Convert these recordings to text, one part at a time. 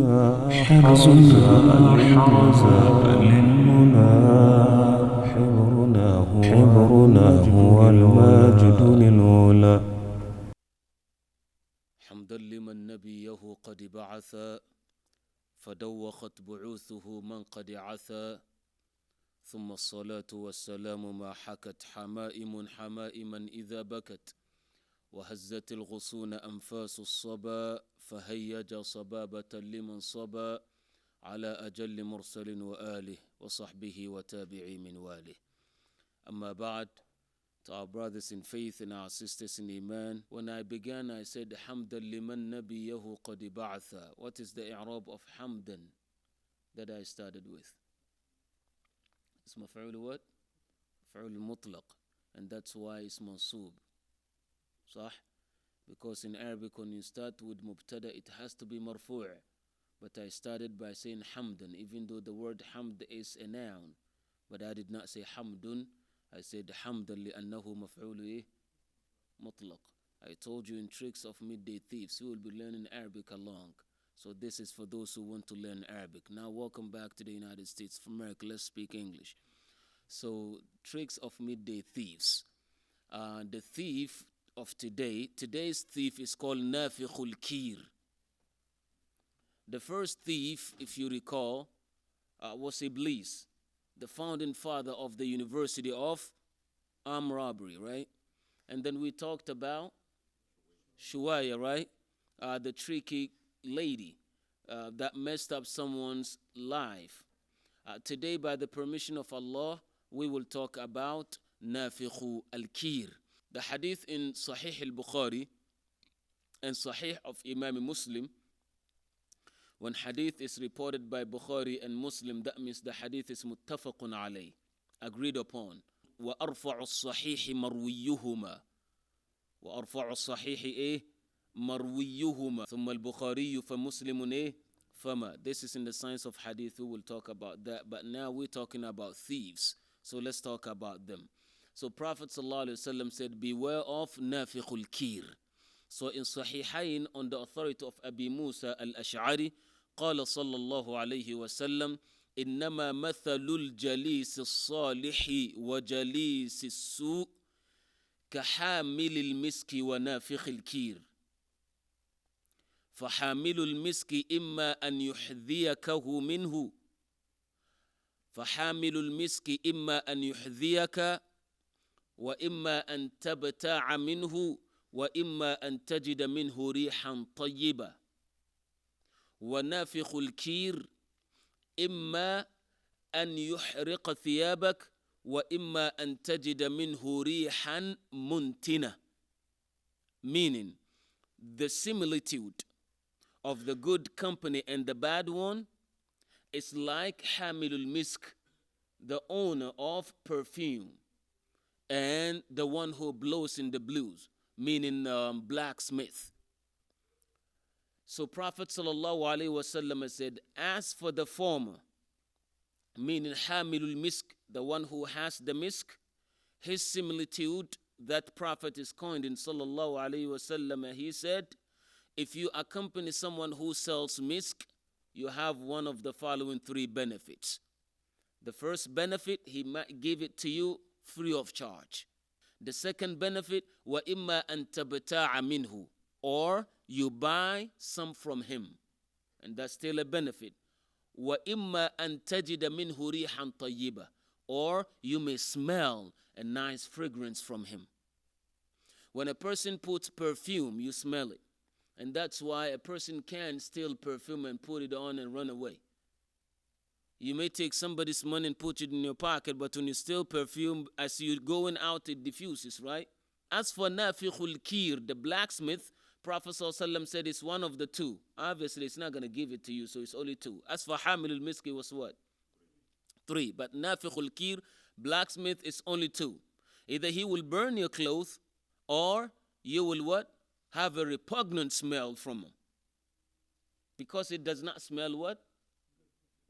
حرصنا الحرز للمنى حبرنا هو الماجد للعلا. حمدا لمن نبيه قد بعث فدوخت بعوثه من قد عثى ثم الصلاة والسلام ما حكت حمائما إذا بكت وهزت الغصون أنفاس الصبا فهيج صبابة لمن صبا على أجل مرسل وآله وصحبه وتابعي من واله. أما بعد, to our brothers in faith and our sisters in Iman, when I began I said Hamdan liman nabiyahu qad ba'atha. What is the i'rab of Hamdan that I started with? It's maf'ul what? Maf'ul mutlaq, and that's why it's mansoob. صح? Because in Arabic when you start with mubtada it has to be marfu'. But I started by saying hamdan, even though the word hamd is a noun. But I did not say hamdun. I said hamdan li'annahu maf'ul mutlaq. I told you in Tricks of Midday Thieves, we will be learning Arabic along. So this is for those who want to learn Arabic. Now welcome back to the United States of America. Let's speak English. So Tricks of Midday Thieves. The thief of today's thief is called Nafikhul Qir. The first thief, if you recall, was Iblis, the founding father of the University of Armed Robbery, right? And then we talked about Shuwaya, right? The tricky lady that messed up someone's life. Today, by the permission of Allah, we will talk about Nafikhu al-Qir. The hadith in Sahih al-Bukhari and Sahih of Imam Muslim, when hadith is reported by Bukhari and Muslim, that means the hadith is muttafaqun alayh, agreed upon. وَأَرْفَعُ الصَّحِيحِ مَرْوِيُّهُمَا وَأَرْفَعُ الصَّحِيحِ مَرْوِيُّهُمَا ثُمَّ الْبُخَارِيُّ فَمُسْلِمٌ فَمَا. This is in the science of hadith. We will talk about that. But now we're talking about thieves. So let's talk about them. So Prophet ﷺ said, beware of Nafikhul Qir. So in Sahihain, on the authority of Abi Musa al-Ash'ari, قال صلى الله عليه وسلم إنما مثل الجليس الصالح وجليس السوء كحامل المسك ونافخ الكير فحامل المسك إما أن يحذيكه منه فحامل المسك إما أن يحذيك وإما أن تبتاع منه وإما أن تجد منه ريحا طيبة ونافخ الكير إما أن يحرق ثيابك وإما أن تجد منه ريحا منتنة. Meaning, the similitude of the good company and the bad one is like Hamilul Misk, the owner of perfume, and the one who blows in the blues, meaning blacksmith. So Prophet ﷺ said, as for the former, meaning Hamilul Misk, the one who has the misk, his similitude that Prophet is coined in ﷺ, he said, if you accompany someone who sells misk, you have one of the following three benefits. The first benefit, he might give it to you free of charge. The second benefit, وَإِمَّا أَن تَبْتَاعَ مِنْهُ, or you buy some from him, and that's still a benefit. وَإِمَّا أَن تَجِدَ مِنْهُ رِيحًا طَيِّبًا, or you may smell a nice fragrance from him. When a person puts perfume, you smell it, and that's why a person can steal perfume and put it on and run away. You may take somebody's money and put it in your pocket, but when you steal perfume, as you're going out, it diffuses, right? As for Nafikhul Qir, the blacksmith, Prophet ﷺ said it's one of the two. Obviously, it's not going to give it to you, so it's only two. As for Hamilul Miski, was what? Three. But Nafikhul Qir, blacksmith, is only two. Either he will burn your clothes, or you will what? Have a repugnant smell from him. Because it does not smell what?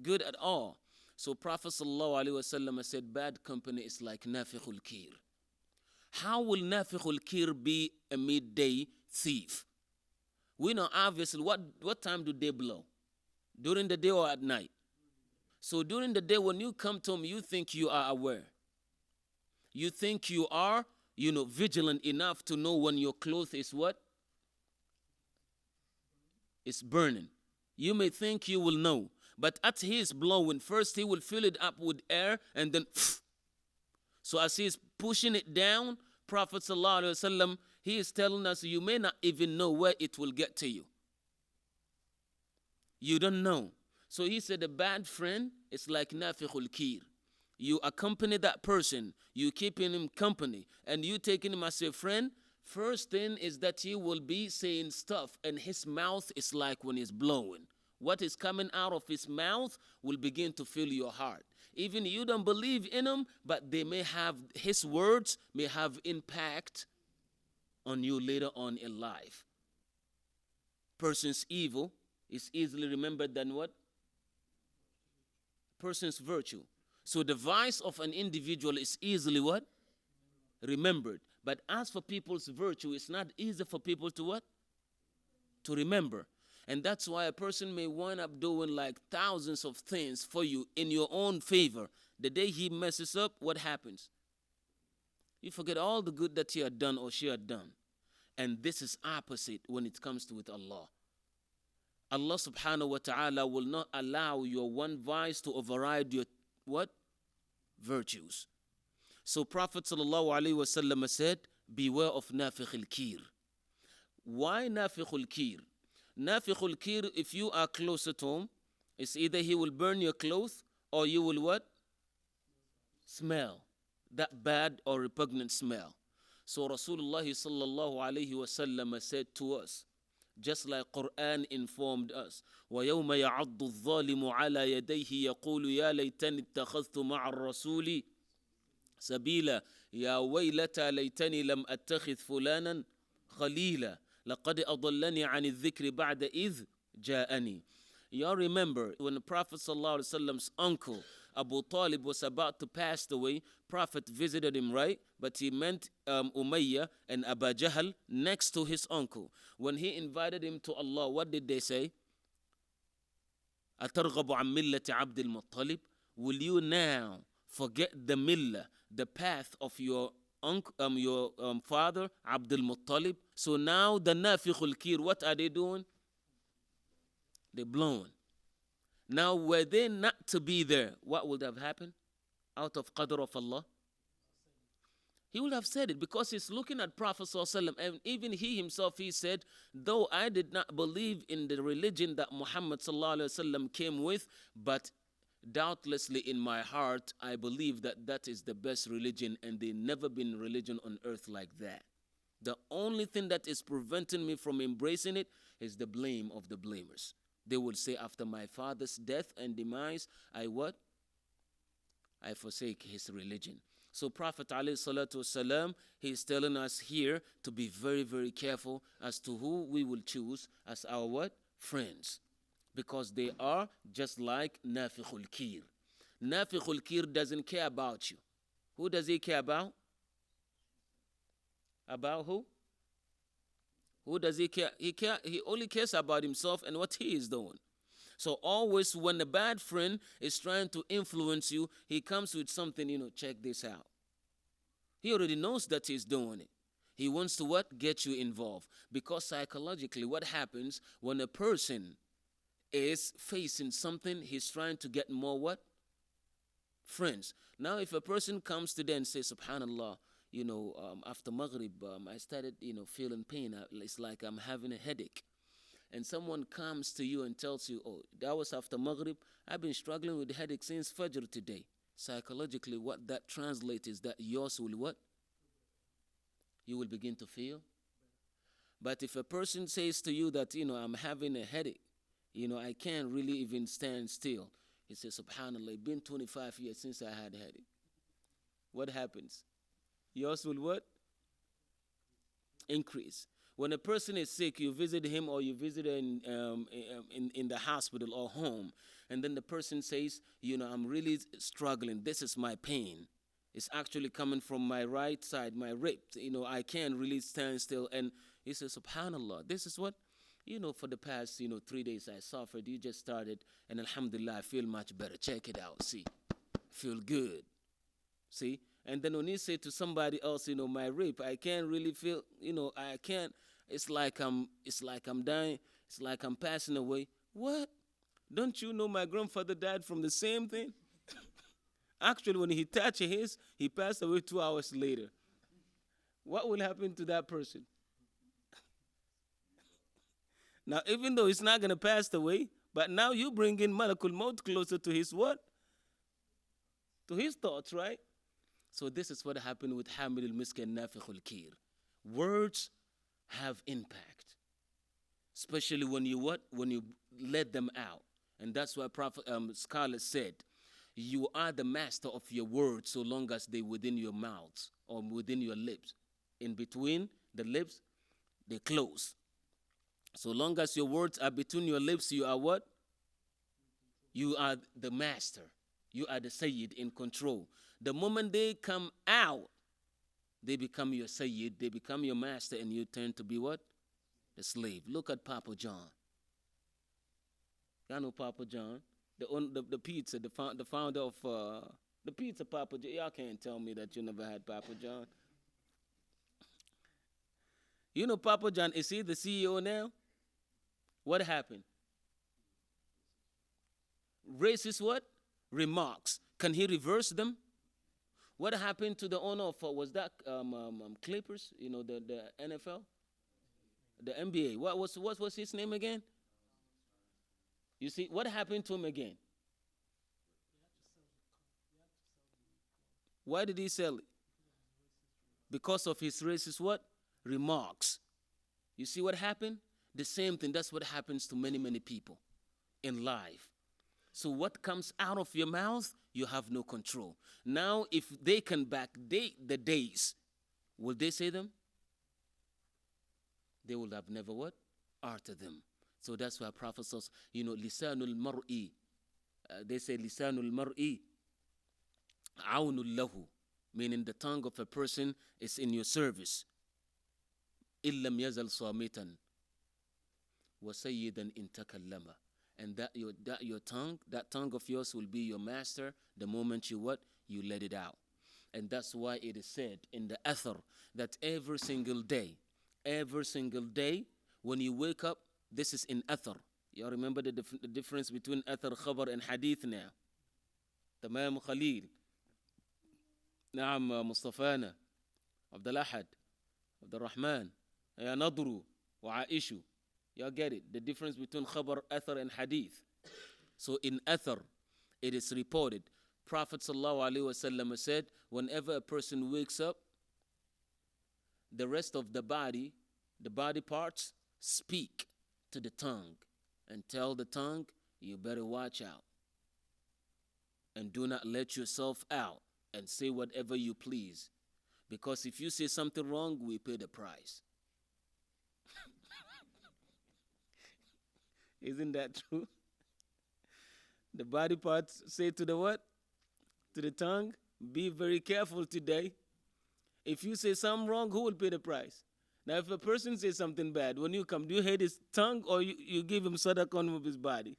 Good at all. So Prophet ﷺ said, bad company is like Nafikhul Qir. How will Nafikhul Qir be a midday thief? We know obviously what time do they blow? During the day or at night? So during the day when you come to him, you think you are aware. You think you are, vigilant enough to know when your cloth is what? It's burning. You may think you will know, but as he is blowing, first he will fill it up with air and then so as he is pushing it down, Prophet ﷺ, he is telling us you may not even know where it will get to you. You don't know. So he said a bad friend is like nafikhul kir. You accompany that person, you keeping him company, and you taking him as a friend. First thing is that he will be saying stuff, and his mouth is like when he's blowing. What is coming out of his mouth will begin to fill your heart. Even you don't believe in him, but his words may have impact on you later on in life. Person's evil is easily remembered than what? Person's virtue. So the vice of an individual is easily what? Remembered. But as for people's virtue, it's not easy for people to what? To remember. And that's why a person may wind up doing like thousands of things for you in your own favor. The day he messes up, what happens? You forget all the good that he had done or she had done. And this is opposite when it comes to with Allah. Allah subhanahu wa ta'ala will not allow your one vice to override your what? Virtues. So Prophet sallallahu alaihi wasallam said, beware of nafikhul kir. Why nafikhul kir? Nafikhul kir, if you are close at home, it's either he will burn your clothes or you will what? Smell. That bad or repugnant smell. So Rasulullah sallallahu alaihi wasallam said to us, just like Quran informed us, وَيَوْمَ يَعَضُّ الظَّالِمُ عَلَى يَدَيْهِ يَقُولُ يَا لَيْتَنِ اتَّخَذْتُ مَعَ الرَّسُولِ سَبِيلًا يَا وَيْلَتَى لَيْتَنِي لَمْ أَتَّخِذْ فُلَانًا خَلِيلًا لَقَدْ أَضَلَّنِي عَنِ الذِّكْرِ بَعْدَ إِذْ جَاءَنِي. Y'all remember when the Prophet sallallahu alaihi wasallam's uncle Abu Talib was about to pass away, Prophet visited him, right? But he meant Umayyah and Abu Jahl next to his uncle. When he invited him to Allah, what did they say? أَتَرْغَبُ عَنْ مِلَّةِ عَبْدِ الْمُطَّلِبِ. Will you now forget the millah, the path of your father, Abdul Muttalib? So now the nafikhul kir, what are they doing? They're blowing. Now, were they not to be there, what would have happened? Out of qadr of Allah? He would have said it because he's looking at Prophet ﷺ, and even he himself, he said, though I did not believe in the religion that Muhammad ﷺ came with, but doubtlessly in my heart, I believe that that is the best religion, and there never been religion on earth like that. The only thing that is preventing me from embracing it is the blame of the blamers. They will say, after my father's death and demise, I what? I forsake his religion. So Prophet ﷺ, he is telling us here to be very, very careful as to who we will choose as our what? Friends. Because they are just like nafikhul kir. Nafikhul kir doesn't care about you. Who does he care about? About who? Who does he care? He only cares about himself and what he is doing. So always when a bad friend is trying to influence you, he comes with something, check this out. He already knows that he's doing it. He wants to what? Get you involved. Because psychologically, what happens when a person is facing something, he's trying to get more what? Friends. Now if a person comes today and says, subhanallah, after Maghrib, I started, feeling pain. It's like I'm having a headache. And someone comes to you and tells you, oh, that was after Maghrib. I've been struggling with headache since Fajr today. Psychologically, what that translates is that yours will what? You will begin to feel. But if a person says to you that, I'm having a headache, I can't really even stand still. He says, subhanallah, it's been 25 years since I had a headache. What happens? Yours will what? Increase. When a person is sick, you visit him or you visit in the hospital or home, and then the person says, I'm really struggling. This is my pain. It's actually coming from my right side, my rib. I can't really stand still. And he says, subhanallah, this is what? For the past, 3 days I suffered. You just started, and alhamdulillah, I feel much better. Check it out. See, feel good. See? And then when you say to somebody else, my rape, I can't really feel, I can't, it's like I'm dying. It's like I'm passing away. What? Don't you know my grandfather died from the same thing? Actually, when he touched his, he passed away 2 hours later. What will happen to that person? Now, even though he's not going to pass away, but now you bring in Malakul Maut closer to his what? To his thoughts, right? So this is what happened with Hamil al-Misk and Nafikh al-Kir. Words have impact, especially when you what? When you let them out. And that's why scholars said, you are the master of your words so long as they within your mouths or within your lips. In between the lips, they close. So long as your words are between your lips, you are what? You are the master. You are the Sayyid in control. The moment they come out, they become your Sayyid, they become your master, and you turn to be what? The slave. Look at Papa John. Y'all know Papa John? The pizza, the founder of the pizza Papa John. Y'all can't tell me that you never had Papa John. Papa John, is he the CEO now? What happened? Racist what? Remarks. Can he reverse them? What happened to the owner of, was that Clippers, the NFL? The NBA. What was his name again? You see, what happened to him again? Why did he sell it? Because of his racist what? Remarks. You see what happened? The same thing. That's what happens to many, many people in life. So what comes out of your mouth, you have no control. Now, if they can backdate the days, will they say them? They will have never what? Uttered them. So that's why Prophet says, lisanul mar'i. They say lisanul mar'i awnul lahu, meaning the tongue of a person is in your service. Illam yazal samitan wa sayyidan in takallama. And that your tongue, that tongue of yours will be your master the moment you what? You let it out. And that's why it is said in the Athar that every single day, when you wake up, this is in Athar. You remember the difference between Athar, Khabar, and Hadith now. Tamam Khalil. Naam Mustafana. Abdul Ahad. Abdul Rahman. Ya Nadru. Wa Aishu. Y'all get it? The difference between Khabar, Athar, and Hadith. So in Athar, it is reported, Prophet ﷺ said, whenever a person wakes up, the rest of the body parts, speak to the tongue and tell the tongue, you better watch out. And do not let yourself out and say whatever you please. Because if you say something wrong, we pay the price. Isn't that true? The body parts say to the what? To the tongue, be very careful today. If you say something wrong, who will pay the price? Now, if a person says something bad, when you come, do you hate his tongue or you give him sadaqah with his body?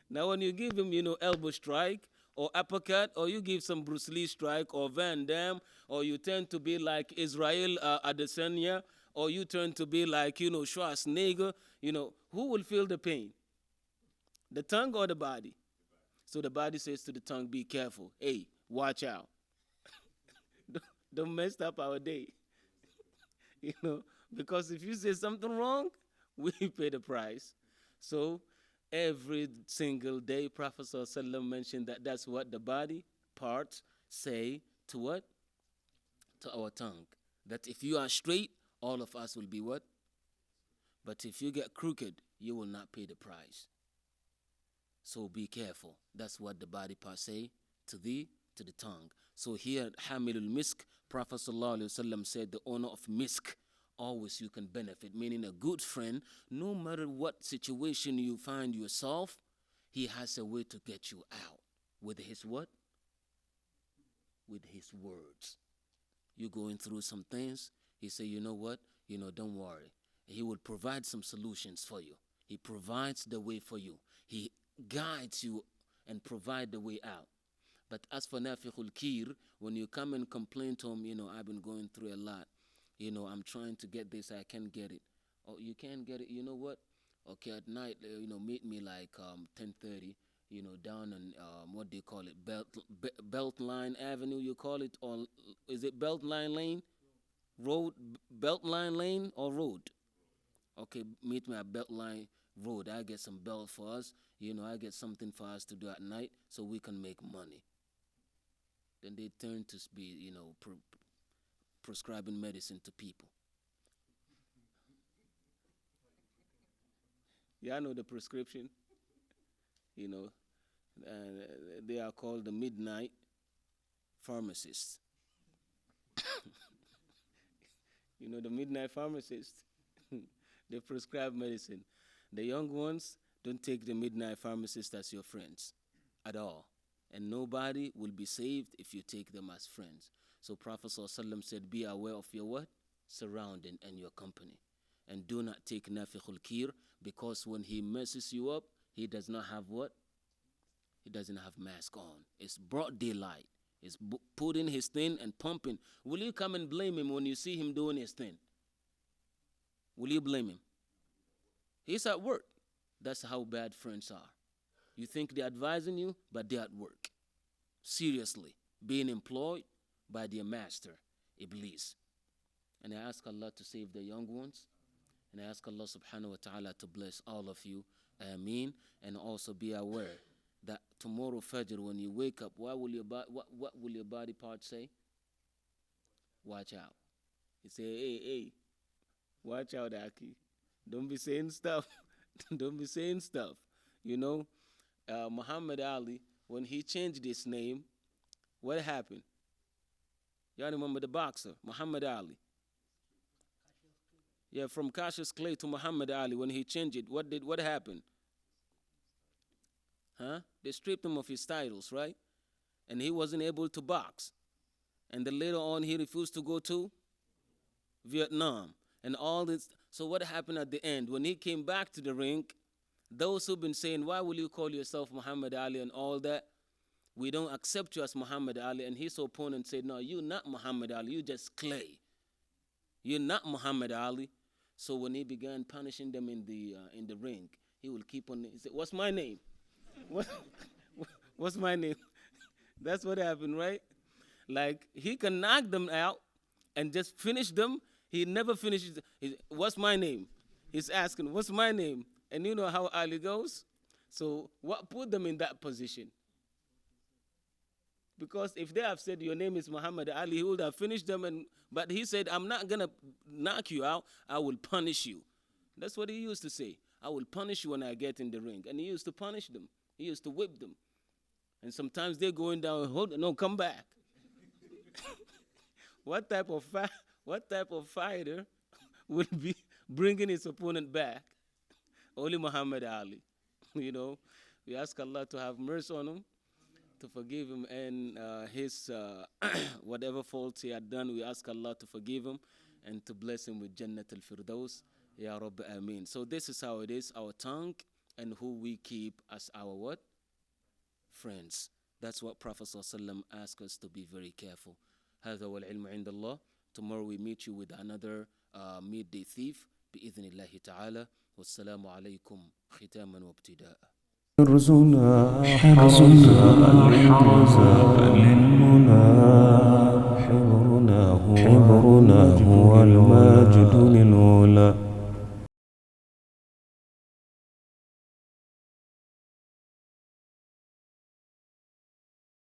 Now, when you give him, elbow strike or uppercut, or you give some Bruce Lee strike or Van Damme, or you tend to be like Israel Adesanya, or you turn to be like, Schwarzenegger, who will feel the pain? The tongue or the body? So the body says to the tongue, be careful. Hey, watch out. Don't mess up our day. Because if you say something wrong, we pay the price. So every single day, Prophet ﷺ mentioned that that's what the body parts say to what? To our tongue. That if you are straight, all of us will be what? But if you get crooked, you will not pay the price. So be careful. That's what the body parts say to the tongue. So here, Hamilul Misk, Prophet ﷺ said, the owner of Misk, always you can benefit. Meaning a good friend, no matter what situation you find yourself, he has a way to get you out. With his what? With his words. You're going through some things, he say, you know what? Don't worry. He will provide some solutions for you. He provides the way for you. He guides you and provide the way out. But as for nafikhul kir, when you come and complain to him, I've been going through a lot. I'm trying to get this, I can't get it. Oh, you can't get it. You know what? Okay, at night, meet me like 10:30. Down on what do you call it? Beltline Avenue, you call it, or is it Beltline Lane? Road, Beltline Lane or Road? Okay, meet me at Beltline Road. I get some belt for us. I get something for us to do at night so we can make money. Then they turn to be, prescribing medicine to people. Yeah, I know the prescription. They are called the midnight pharmacists. The midnight pharmacists. They prescribe medicine. The young ones don't take the midnight pharmacists as your friends at all. And nobody will be saved if you take them as friends. So Prophet ﷺ said, be aware of your what? Surrounding and your company. And do not take nafikhul kir, because when he messes you up, he does not have what? He doesn't have mask on. It's broad daylight. It's putting his thing and pumping. Will you come and blame him when you see him doing his thing? Will you blame him? He's at work. That's how bad friends are. You think they're advising you, but they're at work. Seriously, being employed by their master, Iblis. And I ask Allah to save the young ones. And I ask Allah subhanahu wa ta'ala to bless all of you. Ameen. And also be aware that tomorrow Fajr, when you wake up, what will your body part say? Watch out. You say, hey, watch out, Aki. Don't be saying stuff. Don't be saying stuff. Muhammad Ali, when he changed his name, what happened? Y'all remember the boxer, Muhammad Ali? Yeah, from Cassius Clay to Muhammad Ali, when he changed it, what happened? They stripped him of his titles, right? And he wasn't able to box. And then later on, he refused to go to Vietnam. And all this. So what happened at the end? When he came back to the ring, those who've been saying, why will you call yourself Muhammad Ali and all that? We don't accept you as Muhammad Ali. And his opponent said, no, you're not Muhammad Ali. You're just clay. You're not Muhammad Ali. So when he began punishing them in the ring, he will keep on. He said, what's my name? What's my name? That's what happened, right? Like, he can knock them out and just finish them. He never finishes. What's my name? He's asking, what's my name? And you know how Ali goes? So what put them in that position? Because if they have said your name is Muhammad Ali, he would have finished them. But he said, I'm not going to knock you out. I will punish you. That's what he used to say. I will punish you when I get in the ring. And he used to punish them. He used to whip them. And sometimes they're going down, no, come back. What type of fighter would be bringing his opponent back? Only Muhammad Ali. We ask Allah to have mercy on him, to forgive him, and his whatever faults he had done, we ask Allah to forgive him and to bless him with Jannat al-Firdaus. Ya Rabbi Ameen. So this is how it is, our tongue and who we keep as our what? Friends. That's what Prophet ﷺ asked us to be very careful. هذا والعلم عند الله. Tomorrow we meet you with another midday thief بإذن الله تعالى. والسلام عليكم ختاما وابتداء. حرزنا الحرز